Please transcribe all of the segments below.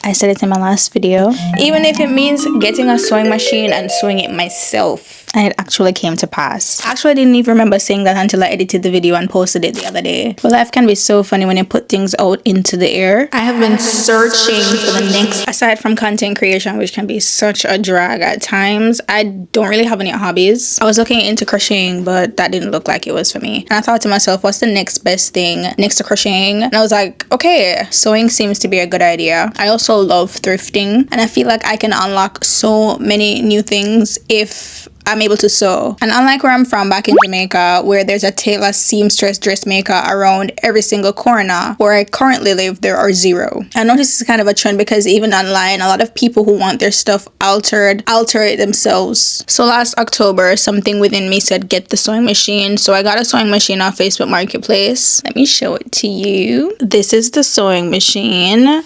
I said it in my last video. Even if it means getting a sewing machine and sewing it myself. And it actually came to pass. Actually, I didn't even remember saying that until I edited the video and posted it the other day. But life can be so funny when you put things out into the air. I have been searching for the next, aside from content creation, which can be such a drag at times, I don't really have any hobbies. I was looking into crocheting, but that didn't look like it was for me. And I thought to myself, what's the next best thing next to crocheting? And I was like, okay, sewing seems to be a good idea. I also love thrifting, and I feel like I can unlock so many new things if I'm able to sew. And unlike where I'm from back in Jamaica, where there's a tailor, seamstress, dressmaker around every single corner, where I currently live, there are zero. I noticed it's kind of a trend because even online, a lot of people who want their stuff altered, alter it themselves. So last October, something within me said, get the sewing machine. So I got a sewing machine off Facebook Marketplace. Let me show it to you. This is the sewing machine.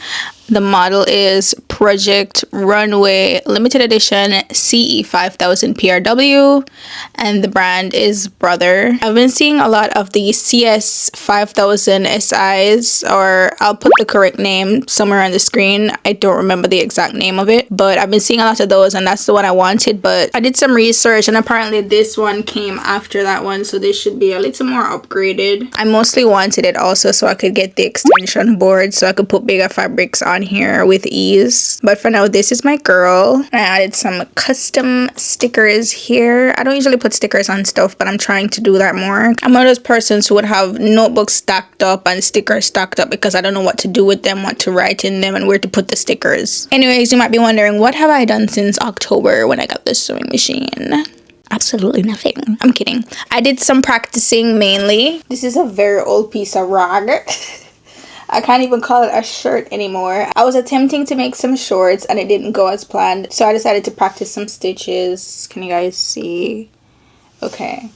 The model is Project Runway Limited Edition CE5000 PRW, and the brand is Brother. I've been seeing a lot of the CS5000 SIs, or I'll put the correct name somewhere on the screen. I don't remember the exact name of it, but I've been seeing a lot of those, and that's the one I wanted. But I did some research, and apparently this one came after that one, so this should be a little more upgraded. I mostly wanted it also so I could get the extension board so I could put bigger fabrics on here with ease. But for now, this is my girl. I added some custom stickers here. I don't usually put stickers on stuff, but I'm trying to do that more. I'm one of those persons who would have notebooks stacked up and stickers stacked up because I don't know what to do with them, what to write in them, and where to put the stickers. Anyways, you might be wondering, what have I done since October when I got this sewing machine? Absolutely nothing. I'm kidding. I did some practicing mainly. This is a very old piece of rag. I can't even call it a shirt anymore. I was attempting to make some shorts and it didn't go as planned. So I decided to practice some stitches. Can you guys see? Okay.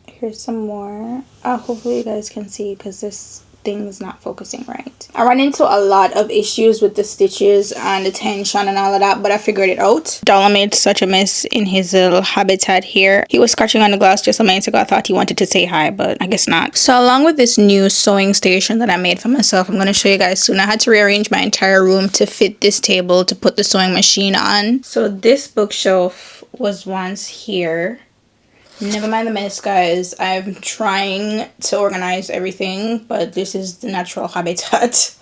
Here's some more. Hopefully you guys can see because this thing is not focusing right. I ran into a lot of issues with the stitches and the tension and all of that, but I figured it out. Dollar made such a mess in his little habitat here. He was scratching on the glass just a minute ago. I thought he wanted to say hi, but I guess not. So along with this new sewing station that I made for myself, I'm going to show you guys soon. I had to rearrange my entire room to fit this table to put the sewing machine on. So this bookshelf was once here. Never mind the mess, guys. I'm trying to organize everything, but this is the natural habitat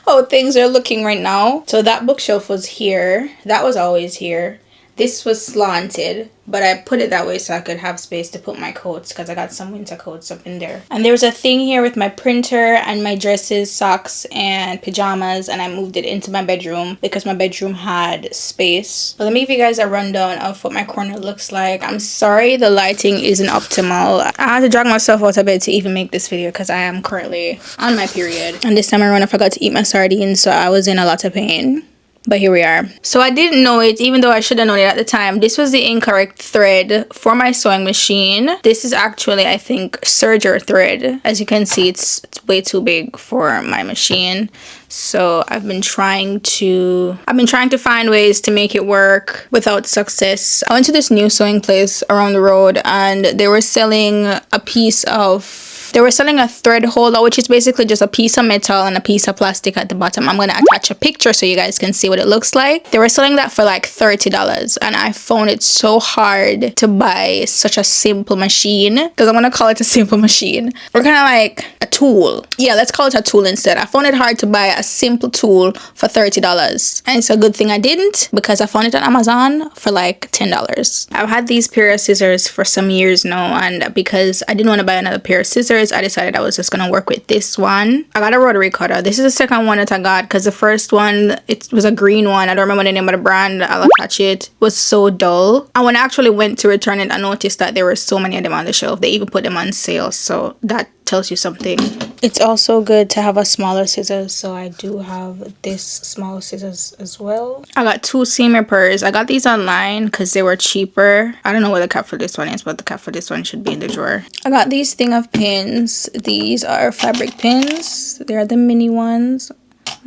how things are looking right now. So that bookshelf was here. That was always here. This was slanted, but I put it that way so I could have space to put my coats because I got some winter coats up in there. And there was a thing here with my printer and my dresses, socks, and pajamas, and I moved it into my bedroom because my bedroom had space. But let me give you guys a rundown of what my corner looks like. I'm sorry the lighting isn't optimal. I had to drag myself out of bed to even make this video because I am currently on my period. And this time around I forgot to eat my sardines, so I was in a lot of pain. But here we are. So I didn't know it, even though I should have known it at the time. This was the incorrect thread for my sewing machine. This is actually, I think, serger thread. As you can see, it's way too big for my machine. So I've been trying to find ways to make it work without success. I went to this new sewing place around the road and they were selling a thread holder, which is basically just a piece of metal and a piece of plastic at the bottom. I'm going to attach a picture so you guys can see what it looks like. They were selling that for like $30, and I found it so hard to buy such a simple machine, because I'm going to call it a simple machine. We're kind of like a tool. Yeah, let's call it a tool instead. I found it hard to buy a simple tool for $30, and it's a good thing I didn't, because I found it on Amazon for like $10. I've had these pair of scissors for some years now, and because I didn't want to buy another pair of scissors, I decided I was just gonna work with this one. I got a rotary cutter. This is the second one that I got because the first one, it was a green one. I don't remember the name of the brand. I'll attach it. It was so dull. And when I actually went to return it, I noticed that there were so many of them on the shelf. They even put them on sale. So that tells you something. It's also good to have a smaller scissors, so I do have this small scissors as well. I got two seam rippers. I got these online because they were cheaper. I don't know where the cap for this one is, but the cap for this one should be in the drawer. I got these thing of pins. These are fabric pins. They are the mini ones.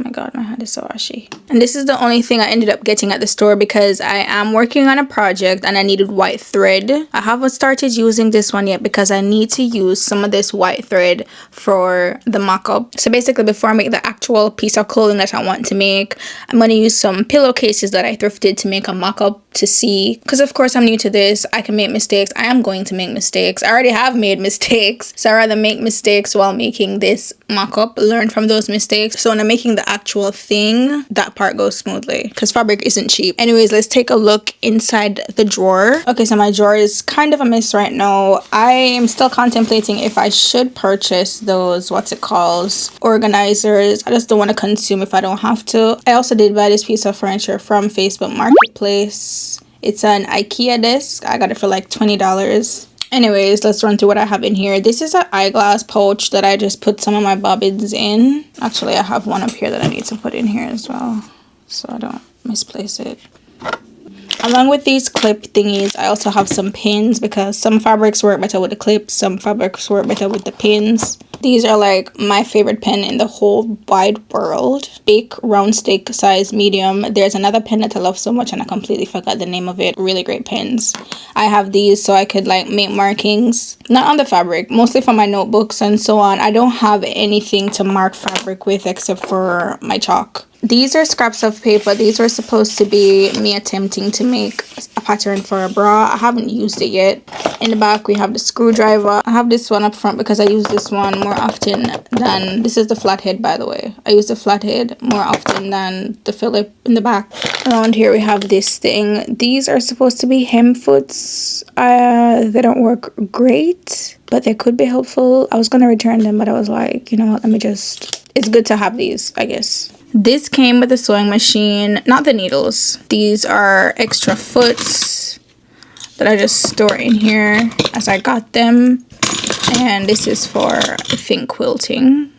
my god, my hand is so ashy. And this is the only thing I ended up getting at the store because I am working on a project and I needed white thread. I haven't started using this one yet because I need to use some of this white thread for the mock-up. So basically, before I make the actual piece of clothing that I want to make, I'm going to use some pillowcases that I thrifted to make a mock-up to see, because of course I'm new to this. I can make mistakes. I am going to make mistakes. I already have made mistakes, so I rather make mistakes while making this mock-up, learn from those mistakes, so when I'm making the actual thing, that part goes smoothly, because fabric isn't cheap. Anyways, let's take a look inside the drawer. Okay, so my drawer is kind of a mess right now. I am still contemplating if I should purchase those, what's it called, organizers. I just don't want to consume if I don't have to. I also did buy this piece of furniture from Facebook Marketplace. It's an IKEA desk. I got it for like $20. Anyways, let's run through what I have in here. This is an eyeglass pouch that I just put some of my bobbins in. Actually, I have one up here that I need to put in here as well, so I don't misplace it. Along with these clip thingies, I also have some pins because some fabrics work better with the clips, some fabrics work better with the pins. These are like my favorite pen in the whole wide world. Big round stick size medium. There's another pen that I love so much and I completely forgot the name of it. Really great pens. I have these so I could like make markings. Not on the fabric, mostly for my notebooks and so on. I don't have anything to mark fabric with except for my chalk. These are scraps of paper. These were supposed to be me attempting to make a pattern for a bra. I haven't used it yet. In the back, we have the screwdriver. I have this one up front because I use this one more often than... This is the flathead, by the way. I use the flathead more often than the Phillip in the back. Around here, we have this thing. These are supposed to be hem foots. They don't work great, but they could be helpful. I was going to return them, but I was like, you know what? Let me just... It's good to have these, I guess. This came with a sewing machine, not the needles. These are extra foots that I just store in here as I got them. And this is for, I think, quilting.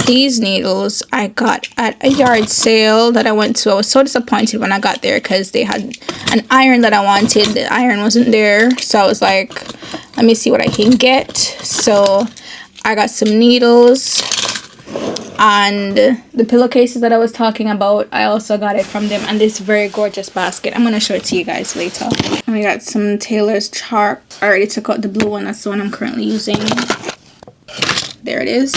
These needles I got at a yard sale that I went to. I was so disappointed when I got there because they had an iron that I wanted. The iron wasn't there. So I was like, let me see what I can get. So I got some needles. And the pillowcases that I was talking about, I also got it from them, and this very gorgeous basket. I'm gonna show it to you guys later. And we got some Taylor's chalk. I already took out the blue one. That's the one I'm currently using. There it is.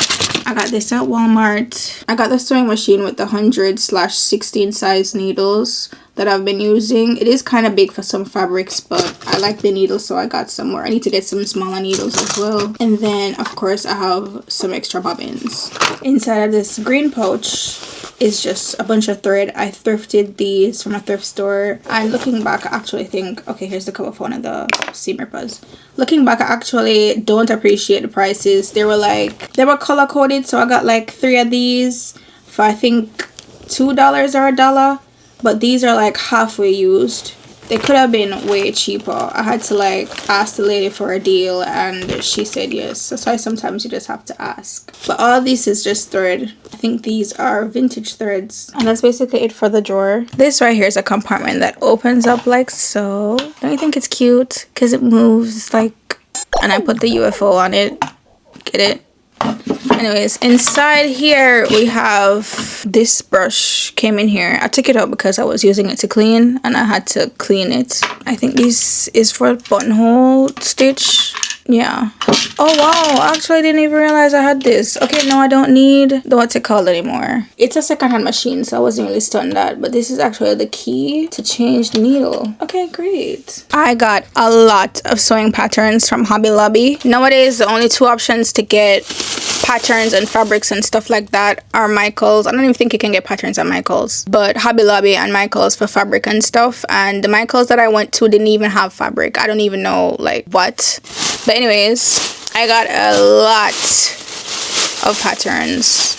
I got this at Walmart. I got the sewing machine with the 100/16 size needles that I've been using. It is kind of big for some fabrics, but I like the needles, so I got some more. I need to get some smaller needles as well. And then, of course, I have some extra bobbins. Inside of this green pouch is just a bunch of thread. I thrifted these from a thrift store. And looking back, I actually think... Okay, here's the cover for one of the seam rippers. Looking back, I actually don't appreciate the prices. They were color coded, so I got like 3 of these for I think $2 or $1. But these are like halfway used. They could have been way cheaper. I had to like ask the lady for a deal and she said yes. That's why sometimes you just have to ask. But all of this is just thread. I think these are vintage threads. And that's basically it for the drawer. This right here is a compartment that opens up like so. Don't you think it's cute? Because it moves like... And I put the UFO on it. Get it? Anyways, inside here we have this brush. Came in here. I took it out because I was using it to clean and I had to clean it. I think this is for buttonhole stitch. Yeah. Oh wow, actually I didn't even realize I had this. Okay, no, I don't need the what's it called anymore. It's a secondhand machine, so I wasn't really stunned that, but this is actually the key to change the needle. Okay, great. I got a lot of sewing patterns from Hobby Lobby. Nowadays the only 2 options to get patterns and fabrics and stuff like that are Michaels. I don't even think you can get patterns at Michaels, but Hobby Lobby and Michaels for fabric and stuff. And the Michaels that I went to didn't even have fabric. I don't even know like what. But anyways, I got a lot of patterns.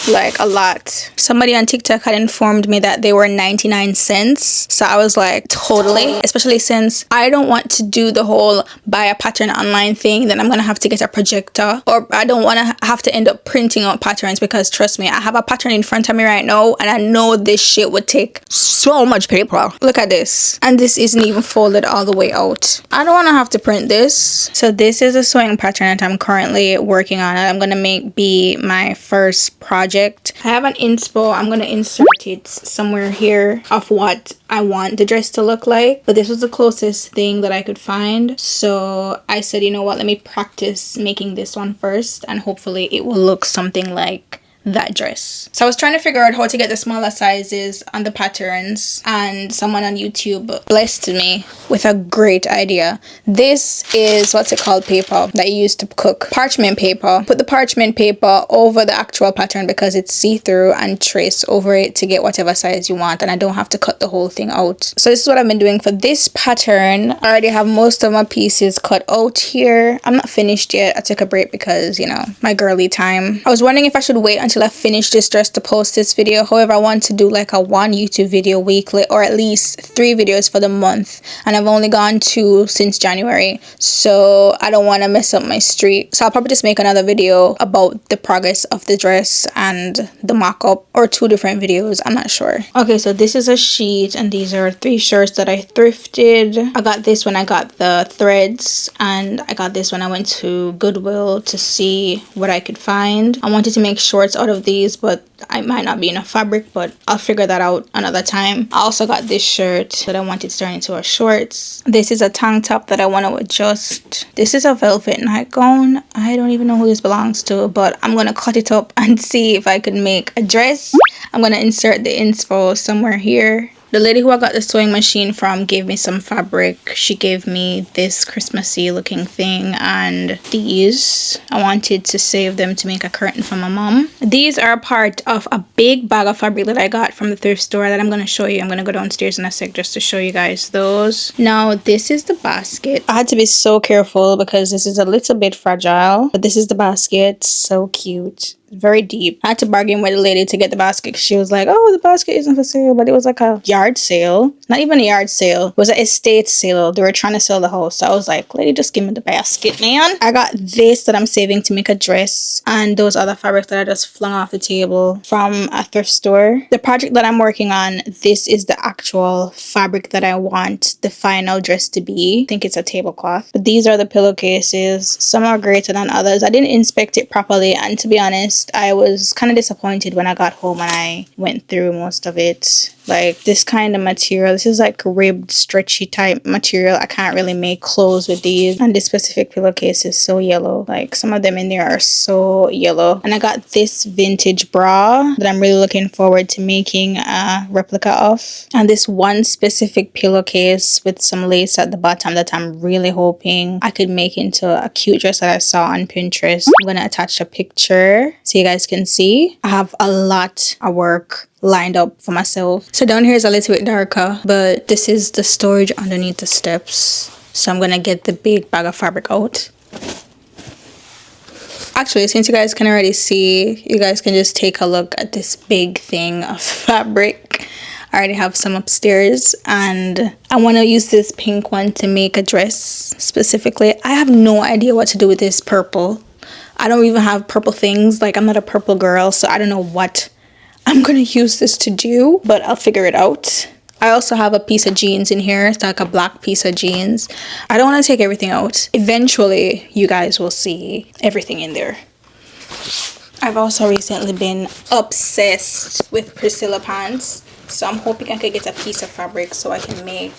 like a lot. Somebody on TikTok had informed me that they were 99 cents. So I was like, totally. Especially since I don't want to do the whole buy a pattern online thing. Then I'm going to have to get a projector. Or I don't want to have to end up printing out patterns, because trust me, I have a pattern in front of me right now. And I know this shit would take so much paper. Look at this. And this isn't even folded all the way out. I don't want to have to print this. So this is a sewing pattern that I'm currently working on. I'm going to make be my first project. I have an inspo. I'm going to insert it somewhere here of what I want the dress to look like. But this was the closest thing that I could find. So I said, you know what, let me practice making this one first. And hopefully it will look something like that dress. So I was trying to figure out how to get the smaller sizes on the patterns, and someone on YouTube blessed me with a great idea. This is what's it called, paper that you use to cook, parchment paper. Put the parchment paper over the actual pattern because it's see-through, and trace over it to get whatever size you want, and I don't have to cut the whole thing out. So this is what I've been doing for this pattern. I already have most of my pieces cut out here. I'm not finished yet. I took a break because, you know, my girly time. I was wondering if I should wait until I finish this dress to post this video. However, I want to do like a 1 YouTube video weekly, or at least 3 videos for the month, and I've only gone 2 since January, so I don't want to mess up my streak. So I'll probably just make another video about the progress of the dress and the mock-up, or 2 different videos, I'm not sure. Okay, so this is a sheet, and these are 3 shirts that I thrifted. I got this when I got the threads, and I got this when I went to Goodwill to see what I could find. I wanted to make shorts out of these, but I might not be enough fabric, but I'll figure that out another time. I also got this shirt that I wanted to turn into a shorts. This is a tank top that I want to adjust. This is a velvet nightgown. I don't even know who this belongs to, but I'm gonna cut it up and see if I can make a dress. I'm gonna insert the inspo somewhere here. The lady who I got the sewing machine from gave me some fabric. She gave me this Christmassy looking thing, and these. I wanted to save them to make a curtain for my mom. These are part of a big bag of fabric that I got from the thrift store that I'm going to show you. I'm going to go downstairs in a sec just to show you guys those. Now, this is the basket. I had to be so careful because this is a little bit fragile, but this is the basket. So cute. Very deep. I had to bargain with the lady to get the basket. She was like, oh, the basket isn't for sale, but it was like a yard sale. Not even a yard sale. It was an estate sale. They were trying to sell the house. So I was like, lady, just give me the basket, man. I got this that I'm saving to make a dress, and those other fabrics that I just flung off the table from a thrift store. The project that I'm working on, this is the actual fabric that I want the final dress to be. I think it's a tablecloth. But these are the pillowcases. Some are greater than others. I didn't inspect it properly, and to be honest, I was kind of disappointed when I got home and I went through most of it. Like this kind of material, this is like ribbed stretchy type material. I can't really make clothes with these, and this specific pillowcase is so yellow. Like some of them in there are so yellow. And I got this vintage bra that I'm really looking forward to making a replica of, and this one specific pillowcase with some lace at the bottom that I'm really hoping I could make into a cute dress that I saw on Pinterest. I'm gonna attach a picture so you guys can see. I have a lot of work lined up for myself. So down here is a little bit darker, but this is the storage underneath the steps. So I'm gonna get the big bag of fabric out. Actually, since you guys can already see, you guys can just take a look at this big thing of fabric. I already have some upstairs, and I want to use this pink one to make a dress specifically. I have no idea what to do with this purple. I don't even have purple things. Like, I'm not a purple girl, so I don't know what I'm gonna use this to do, but I'll figure it out. I also have a piece of jeans in here. It's like a black piece of jeans. I don't want to take everything out. Eventually, you guys will see everything in there. I've also recently been obsessed with Priscilla pants, so I'm hoping I could get a piece of fabric so I can make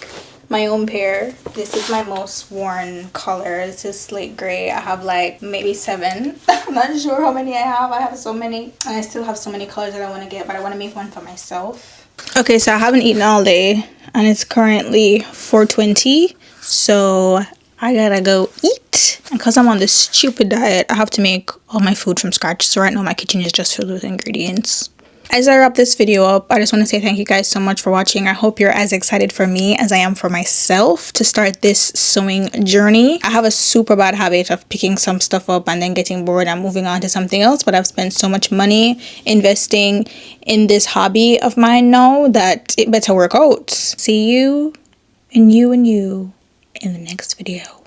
my own pair. This is my most worn color. This is slate gray. I have like maybe 7. I'm not sure how many I have. I have so many, and I still have so many colors that I want to get, but I want to make one for myself. Okay, so I haven't eaten all day, and it's currently 4:20, so I gotta go eat. And because I'm on this stupid diet, I have to make all my food from scratch. So right now my kitchen is just filled with ingredients. As I wrap this video up, I just want to say thank you guys so much for watching. I hope you're as excited for me as I am for myself to start this sewing journey. I have a super bad habit of picking some stuff up and then getting bored and moving on to something else, but I've spent so much money investing in this hobby of mine now that it better work out. See you and you in the next video.